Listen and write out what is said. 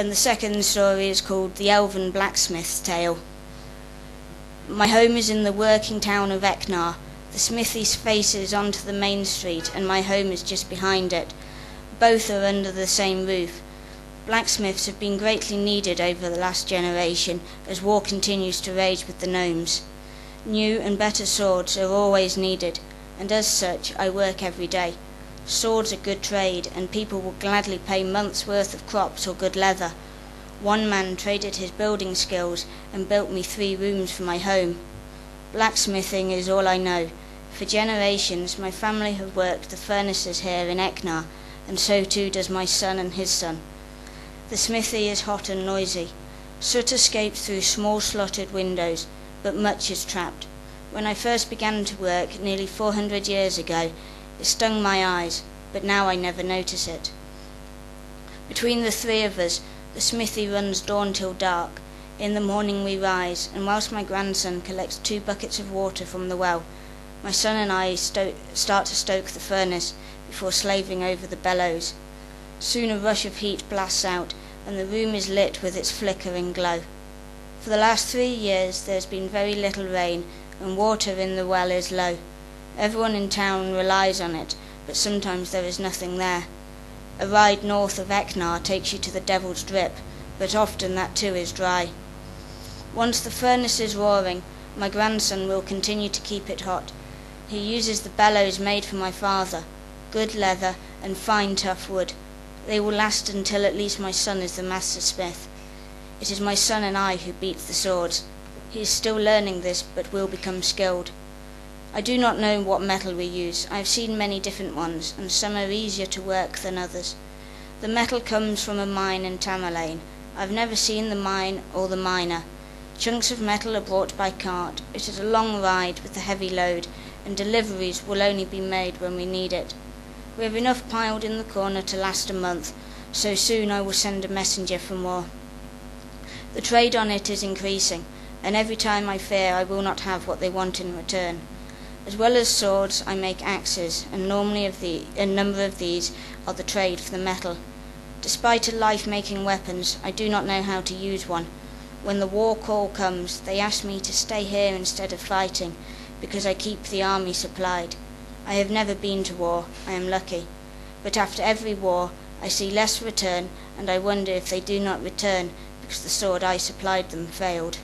And the second story is called The Elven Blacksmith's Tale. My home is in the working town of Eleanor. The smithy faces onto the main street and my home is just behind it. Both are under the same roof. Blacksmiths have been greatly needed over the last generation as war continues to rage with the gnomes. New and better swords are always needed, and as such I work every day. Swords are good trade, and people will gladly pay months' worth of crops or good leather. One man traded his building skills and built me 3 rooms for my home. Blacksmithing is all I know. For generations my family have worked the furnaces here in Eleanor, and so too does my son and his son. The smithy is hot and noisy. Soot escapes through small slotted windows, but much is trapped. When I first began to work nearly 400 years ago, it stung my eyes, but now I never notice it. Between the 3 of us, the smithy runs dawn till dark. In the morning we rise, and whilst my grandson collects 2 buckets of water from the well, my son and I start to stoke the furnace before slaving over the bellows. Soon a rush of heat blasts out, and the room is lit with its flickering glow. For the last 3 years there has been very little rain, and water in the well is low. Everyone in town relies on it, but sometimes there is nothing there. A ride north of Eleanor takes you to the Devil's Drip, but often that too is dry. Once the furnace is roaring, my grandson will continue to keep it hot. He uses the bellows made for my father, good leather and fine tough wood. They will last until at least my son is the master smith. It is my son and I who beat the swords. He is still learning this, but will become skilled. I do not know what metal we use. I have seen many different ones, and some are easier to work than others. The metal comes from a mine in Tamerlane. I have never seen the mine or the miner. Chunks of metal are brought by cart. It is a long ride with a heavy load, and deliveries will only be made when we need it. We have enough piled in the corner to last a month, so soon I will send a messenger for more. The trade on it is increasing, and every time I fear I will not have what they want in return. As well as swords, I make axes, and normally a number of these are the trade for the metal. Despite a life making weapons, I do not know how to use one. When the war call comes, they ask me to stay here instead of fighting, because I keep the army supplied. I have never been to war, I am lucky. But after every war, I see less return, and I wonder if they do not return because the sword I supplied them failed.